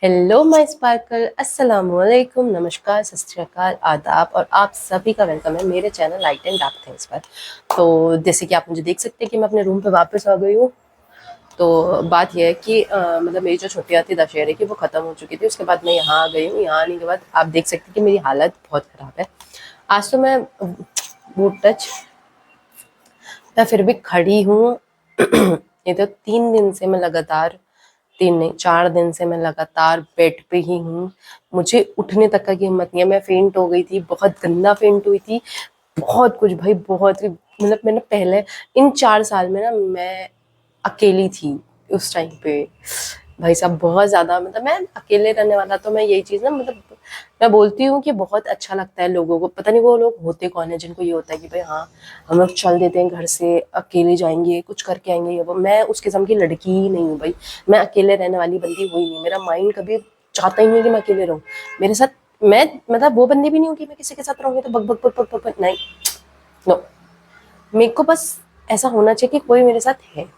Hello my sparkle, अस्सलाम वालेकुम, नमस्कार, सत श्री अकाल, आदाब और आप सभी का वेलकम है मेरे channel light and dark things पर। तो जैसे कि आप मुझे देख सकते हैं कि मैं अपने रूम पे वापस आ गई हूँ। तो बात यह है कि मतलब मेरी जो छुट्टियाँ थी दशहरे की वो ख़त्म हो चुकी थी। उसके बाद मैं यहाँ आ गई हूँ। यहाँ आने के बाद आप देख सकते हैं कि मेरी हालत बहुत ख़राब है। आज तो वो टच मैं फिर भी खड़ी हूँ। ये तो 3 दिन से मैं लगातार 3 नहीं 4 दिन से मैं लगातार बेड पे ही हूँ। मुझे उठने तक का की हिम्मत नहीं है। मैं फेंट हो गई थी, बहुत गंदा फेंट हुई थी। बहुत कुछ भाई, बहुत ही मतलब मैंने पहले इन 4 साल में ना मैं अकेली थी उस टाइम पे। भाई साहब बहुत ज़्यादा मतलब मैं अकेले रहने वाला, तो मैं यही चीज़ ना मतलब मैं बोलती हूँ कि बहुत अच्छा लगता है लोगों को। पता नहीं वो लोग होते कौन है जिनको ये होता है कि भाई हाँ, हम लोग चल देते हैं घर से, अकेले जाएंगे, कुछ करके आएंगे। ये वो मैं उस किस्म की लड़की ही नहीं हूँ भाई। मैं अकेले रहने वाली बंदी हुई नहीं। मेरा माइंड कभी चाहता ही नहीं कि मैं अकेले रहूँ। मेरे साथ मैं मतलब वो बंदी भी नहीं हूँ कि मैं किसी के साथ रहूँगी तो बक बक बक बक बक बक, नहीं, नो। मेरे को बस ऐसा होना चाहिए कि कोई मेरे साथ है,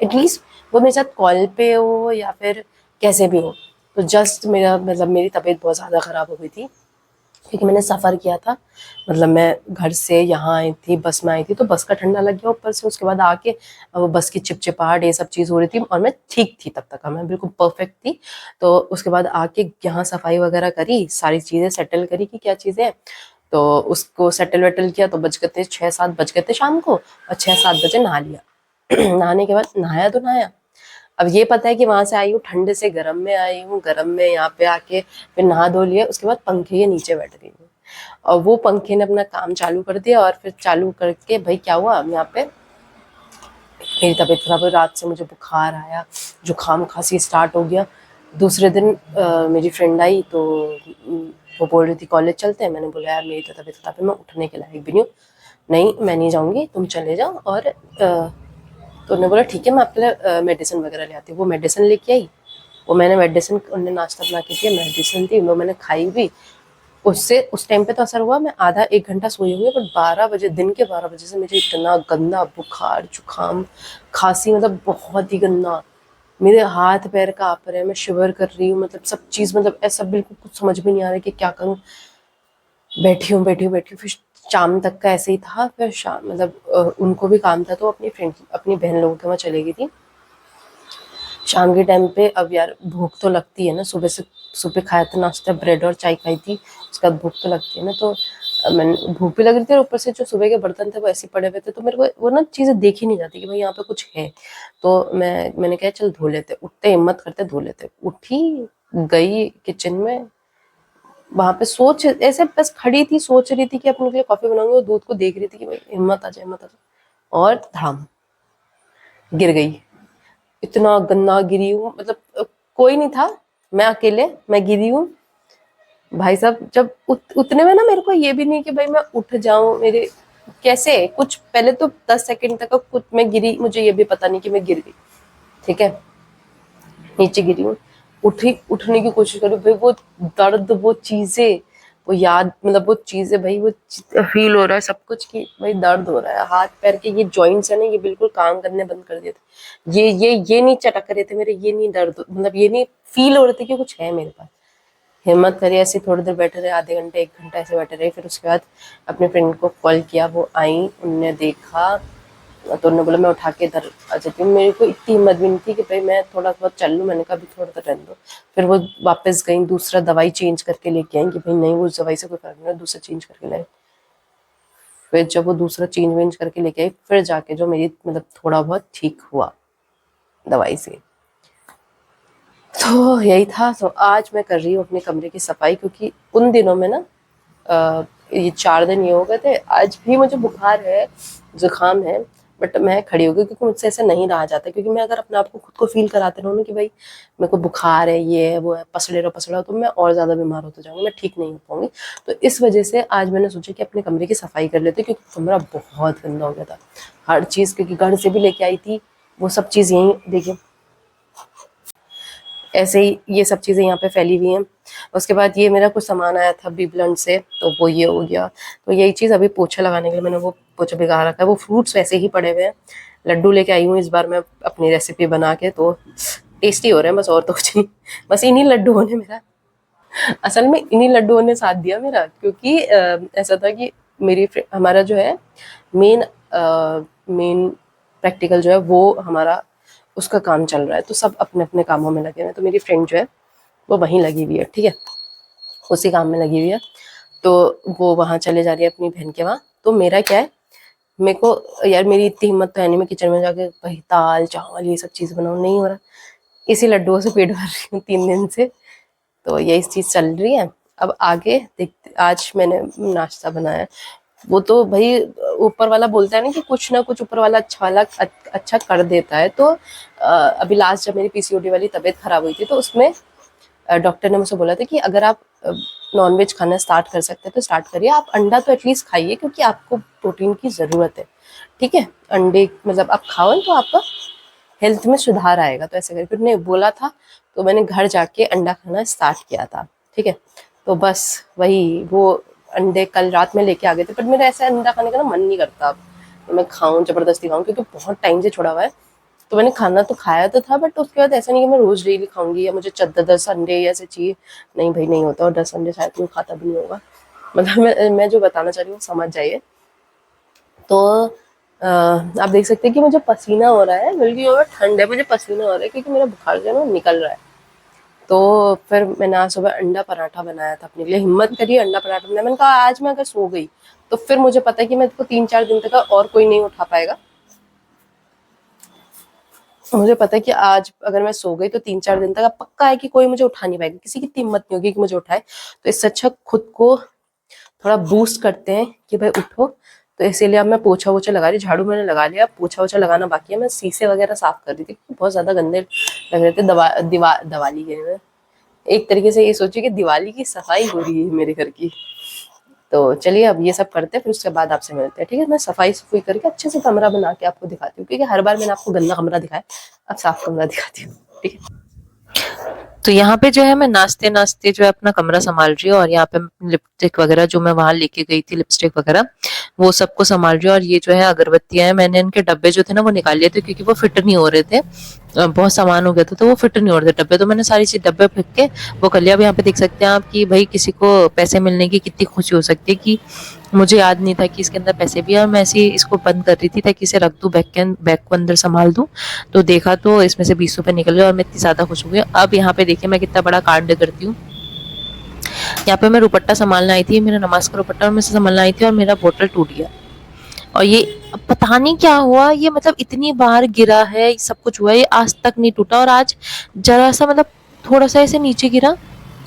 एटलीस्ट वो मेरे साथ कॉल पे हो या फिर कैसे भी हो। तो जस्ट मेरा मतलब मेरी तबीयत बहुत ज़्यादा ख़राब हो गई थी क्योंकि मैंने सफ़र किया था। मतलब मैं घर से यहाँ आई थी, बस में आई थी, तो बस का ठंडा लग गया ऊपर से। उसके बाद आके वो बस की चिपचिपाहट ये सब चीज़ हो रही थी और मैं ठीक थी तब तक, मैं बिल्कुल परफेक्ट थी। तो उसके बाद आके यहाँ सफाई वगैरह करी, सारी चीज़ें सेटल करी कि क्या चीज़ें हैं। तो उसको सेटल वेटल किया तो बज गए थे 6-7 बज गए थे शाम को, और 6-7 बजे नहा लिया। नहाने के बाद नहाया तो नहाया। अब ये पता है कि वहां से आई हूँ ठंड से, गर्म में आई हूँ, गर्म में यहाँ पे आके फिर नहा धो लिया। उसके बाद पंखे के नीचे बैठ गई हूँ और वो पंखे ने अपना काम चालू कर दिया। और फिर चालू करके भाई क्या हुआ, यहाँ पे मेरी तबीयत खराब हुई। रात से मुझे बुखार आया, जुकाम खांसी स्टार्ट हो गया। दूसरे दिन मेरी फ्रेंड आई तो वो बोल रही थी कॉलेज चलते हैं। मैंने बोला यार मेरी तो तबीयत खराब है, मैं उठने के लायक भी नहीं हूँ, नहीं मैं नहीं जाऊँगी, तुम चले जाओ। और तो उन्होंने बोला ठीक है मैं आपके लिए मेडिसिन वगैरह ले आती हूँ। वो मेडिसिन लेके आई। वो मैंने मेडिसिन, उन्होंने नाश्ता बना के दिया, मेडिसिन थी वो मैंने खाई भी। उससे उस टाइम पे तो असर हुआ, मैं आधा 1 घंटा सोई हुई हूँ। बट 12 बजे, दिन के 12 बजे से मुझे इतना गंदा बुखार, जुकाम, खांसी, मतलब बहुत ही गंदा। मेरे हाथ पैर काँप रहे हैं, मैं शिवर कर रही हूँ, मतलब सब चीज़, मतलब ऐसा बिल्कुल कुछ समझ में नहीं आ रहा है कि क्या करूँ। बैठी हूँ बैठी हूँ बैठी हूँ। फिर शाम तक का ऐसे ही था। फिर शाम मतलब उनको भी काम था तो अपनी फ्रेंड, अपनी बहन लोगों के वहाँ चली गई थी शाम के टाइम पे। अब यार भूख तो लगती है ना, सुबह से सुबह खाया था नाश्ता, ब्रेड और चाय खाई थी, उसके बाद भूख तो लगती है ना। तो मैंने भूख भी लग रही थी और ऊपर से जो सुबह के बर्तन थे वो ऐसे पड़े हुए थे, तो मेरे को वो ना चीज़ें देखी नहीं जाती कि भाई यहाँ पे कुछ है। तो मैंने कहा चल धो लेते, उठते हिम्मत करते धो लेते। उठी, गई किचन में, वहां पे सोच ऐसे बस खड़ी थी, सोच रही थी कि अपने लिए कॉफी बनाऊंगी, और दूध को देख रही थी कि भाई हिम्मत आ जाए, हिम्मत आ जाए, और धड़ाम गिर गई। इतना गंदा गिरी हूँ, मतलब कोई नहीं था, मैं अकेले, मैं गिरी हूँ। भाई साहब जब उतने में ना मेरे को ये भी नहीं कि भाई मैं उठ जाऊं, मेरे कैसे कुछ पहले तो 10 सेकंड तक कुछ मैं गिरी, मुझे ये भी पता नहीं कि मैं गिर गई। ठीक है, नीचे गिरी हूँ, उठी, उठने की कोशिश करी, भाई वो दर्द, वो चीजें, वो याद, मतलब वो चीजें भाई, वो फील हो रहा है सब कुछ कि भाई दर्द हो रहा है। हाथ पैर के ये जॉइंट्स है ना, ये बिल्कुल काम करने बंद कर दिए थे। ये नहीं चटक रहे थे मेरे, ये नहीं दर्द, मतलब ये नहीं फील हो रहे थे कि कुछ है मेरे पास। हिम्मत करी, ऐसे थोड़ी देर बैठे रहे, आधे घंटे 1 घंटा ऐसे बैठे रहे। फिर उसके बाद अपने फ्रेंड को कॉल किया, वो आई, उनने देखा तो उन्होंने बोला मैं उठा के इधर आ जाती हूँ। मेरे को इतनी हिम्मत भी नहीं थी कि भाई मैं थोड़ा बहुत चल लूँ। मैंने कहा अभी थोड़ा सा रहने दो। फिर वो वापस गई, दूसरा दवाई चेंज करके लेके आई कि भाई नहीं वो उस दवाई से कोई फर्क नहीं है, दूसरा चेंज करके लाए। फिर जब वो दूसरा चेंज वेंज करके लेके आई, फिर जाके जो मेरी मतलब थोड़ा बहुत ठीक हुआ दवाई से। तो यही था। तो आज मैं कर रही हूँ अपने कमरे की सफाई, क्योंकि उन दिनों में ना ये 4 दिन ये हो गए थे। आज भी मुझे बुखार है, जुकाम है, बट मैं खड़ी हो गई क्योंकि मुझसे ऐसे नहीं रहा जाता। क्योंकि मैं अगर अपने आप को खुद को फील कराते रहूँ ना कि भाई मेरे को बुखार है, ये है, वो है, पसड़े रहो पसड़े रहो, तो मैं और ज़्यादा बीमार होते जाऊँगी, मैं ठीक नहीं हो पाऊँगी। तो इस वजह से आज मैंने सोचा कि अपने कमरे की सफाई कर लेते, क्योंकि कमरा बहुत गंदा हो गया था। हर चीज़, क्योंकि घर से भी लेके आई थी वो सब चीज़, यहीं देखिए ऐसे ही ये सब चीज़ें यहाँ पे फैली हुई हैं। उसके बाद ये मेरा कुछ सामान आया था बी ब्लंट से, तो वो ये हो गया। तो यही चीज़ अभी पोछा लगाने के लिए मैंने वो पोछा भिगा रखा है। वो फ्रूट्स वैसे ही पड़े हुए हैं। लड्डू लेके आई हूँ इस बार मैं अपनी रेसिपी बना के, तो टेस्टी हो रहे हैं बस, और तो कुछ नहीं। बस इन्हीं लड्डुओं ने मेरा, असल में इन्हीं लड्डुओं ने साथ दिया मेरा, क्योंकि ऐसा था कि हमारा जो है मेन मेन प्रैक्टिकल जो है वो हमारा, उसका काम चल रहा है, तो सब अपने अपने कामों में लगे हुए हैं। तो मेरी फ्रेंड जो है वो वहीं लगी हुई है, ठीक है, उसी काम में लगी हुई है। तो वो वहाँ चले जा रही है अपनी बहन के वहाँ। तो मेरा क्या है, मेरे को यार मेरी इतनी हिम्मत तो है नहीं, मैं किचन में जाके भाई दाल चावल ये सब चीज़ बनाऊँ, नहीं हो रहा। इसी लड्डुओं से पेट भर रही हूँ 3 दिन से, तो यही चीज़ चल रही है। अब आगे देखते, आज मैंने नाश्ता बनाया, वो तो भाई ऊपर वाला बोलता है ना कि कुछ ना कुछ ऊपर वाला अच्छा कर देता है। तो अभी लास्ट जब मेरी पीसीओडी वाली तबीयत खराब हुई थी, तो उसमें डॉक्टर ने मुझे बोला था कि अगर आप नॉनवेज खाना स्टार्ट कर सकते हैं तो स्टार्ट करिए, आप अंडा तो एटलीस्ट खाइए क्योंकि आपको प्रोटीन की ज़रूरत है, ठीक है। अंडे मतलब आप खाओ तो आपका हेल्थ में सुधार आएगा। तो ऐसे करके उन्होंने बोला था, तो मैंने घर जाके अंडा खाना स्टार्ट किया था, ठीक है। तो बस वही वो अंडे कल रात में लेके आ गए थे, पर मेरा ऐसा अंडा खाने का ना मन नहीं करता अब, तो मैं खाऊं जबरदस्ती खाऊं, क्योंकि बहुत टाइम से छोड़ा हुआ है। तो मैंने खाना तो खाया तो था, बट उसके बाद ऐसा नहीं कि मैं रोज डेली खाऊंगी या मुझे 10 अंडे ऐसे चाहिए, नहीं भाई नहीं होता। और 10 अंडे शायद कोई खाता भी नहीं होगा, मतलब मैं जो बताना चाह रही हूँ समझ जाइए। तो आप देख सकते हैं कि मुझे पसीना हो रहा है, बल्कि और ठंड है, मुझे पसीना हो रहा है क्योंकि मेरा बुखार जो है ना निकल रहा है। तो फिर मैंने आज सुबह अंडा पराठा बनाया था अपने लिए, हिम्मत करी अंडा पराठा बनाया। मैंने कहा आज मैं अगर सो गई तो फिर मुझे पता है कि मैं इसको 3-4 दिन तक और कोई नहीं उठा पाएगा। मुझे पता है कि आज अगर मैं सो गई तो 3-4 दिन तक अब पक्का है कि कोई मुझे उठा नहीं पाएगा, किसी की इतनी हिम्मत नहीं होगी कि मुझे उठाए। तो इससे अच्छा खुद को थोड़ा बूस्ट करते हैं कि भाई उठो। तो इसीलिए अब मैं पोछा वोछा लगा रही, झाड़ू मैंने लगा लिया, पोछा वोछा लगाना बाकी है। मैं शीशे वगैरह साफ कर रही थी क्योंकि बहुत ज्यादा गंदे लग रहे थे। दिवाली के में एक तरीके से ये सोचिए कि दिवाली की सफाई हो रही है मेरे घर की। तो चलिए अब ये सब करते हैं, फिर उसके बाद आपसे मिलते हैं, ठीक है। मैं सफाई सफाई करके अच्छे से कमरा बना के आपको दिखाती हूँ, क्योंकि हर बार मैंने आपको गंदा कमरा दिखाया, अब साफ कमरा दिखाती हूँ, ठीक है। तो यहाँ पे जो है मैं नाचते नाचते जो है अपना कमरा संभाल रही हूँ, और यहाँ पे लिपस्टिक वगैरह जो मैं वहां लेके गई थी, लिपस्टिक वगैरह वो सबको संभाल रही हूँ। और ये जो है अगरबत्तियां हैं, मैंने इनके डब्बे जो थे ना वो निकाल लिए थे क्योंकि वो फिट नहीं हो रहे थे, बहुत सामान हो गया था तो वो फिट नहीं हो रहे थे डब्बे। तो मैंने सारी चीज डब्बे फेंक के वो कर लिया। अब यहाँ पे देख सकते हैं आप कि भाई किसी को पैसे मिलने की कितनी खुशी हो सकती है, कि मुझे याद नहीं था कि इसके अंदर पैसे भी है, और मैं ऐसे इसको बंद कर रही थी ताकि इसे रख दूं, बैग को अंदर संभाल दूं। तो देखा तो इसमें से 20 रुपए निकल गए और मैं इतनी ज्यादा खुश हो गई। अब यहाँ पे देखिए मैं कितना बड़ा कांड करती हूँ। यहाँ पे मैं दुपट्टा संभालने आई थी, मेरा नमाज का दुपट्टा, और मैं संभालने आई थी और मेरा बोतल टूट गया। और ये पता नहीं क्या हुआ, ये मतलब इतनी बार गिरा है, सब कुछ हुआ, ये आज तक नहीं टूटा, और आज जरा सा मतलब थोड़ा सा ऐसे नीचे गिरा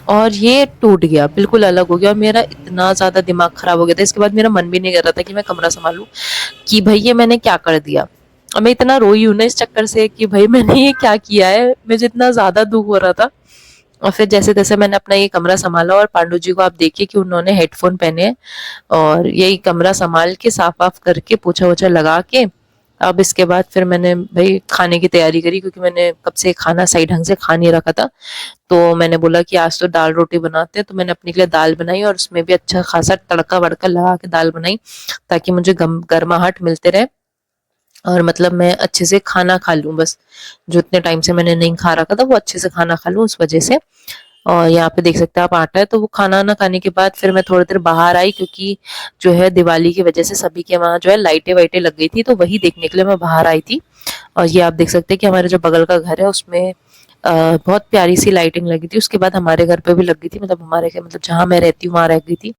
और ये टूट गया, बिल्कुल अलग हो गया। और मेरा इतना ज्यादा दिमाग खराब हो गया था, इसके बाद मेरा मन भी नहीं कर रहा था कि मैं कमरा संभालूं, कि भाई ये मैंने क्या कर दिया। और मैं इतना रोई हूं ना इस चक्कर से कि भाई मैंने ये क्या किया है, मुझे इतना ज्यादा दुख हो रहा था। और फिर जैसे तैसे मैंने अपना ये कमरा संभाला, और पांडु जी को आप देखिए कि उन्होंने हेडफोन पहने हैं, और यही कमरा संभाल के साफ वाफ करके पोछा वोछा लगा के अब इसके बाद फिर मैंने भाई खाने की तैयारी करी, क्योंकि मैंने कब से खाना सही ढंग से खा नहीं रखा था। तो मैंने बोला कि आज तो दाल रोटी बनाते हैं, तो मैंने अपने के लिए दाल बनाई और उसमें भी अच्छा खासा तड़का वड़का लगा के दाल बनाई, ताकि मुझे गर्माहट मिलते रहे और मतलब मैं अच्छे से खाना खा लूं, बस जो इतने टाइम से मैंने नहीं खा रखा था वो अच्छे से खाना खा लूं उस वजह से। और यहाँ पे देख सकते हैं आप आटा है, तो वो खाना ना खाने के बाद फिर मैं थोड़ी देर बाहर आई, क्योंकि जो है दिवाली की वजह से सभी के वहाँ जो है लाइटें वाइटें लग गई थी, तो वही देखने के लिए मैं बाहर आई थी। और ये आप देख सकते हैं कि हमारे जो बगल का घर है उसमें बहुत प्यारी सी लाइटिंग लगी थी, उसके बाद हमारे घर पे भी लग गई थी, मतलब हमारे मतलब जहाँ मैं रहती हूँ वहां रह गई थी।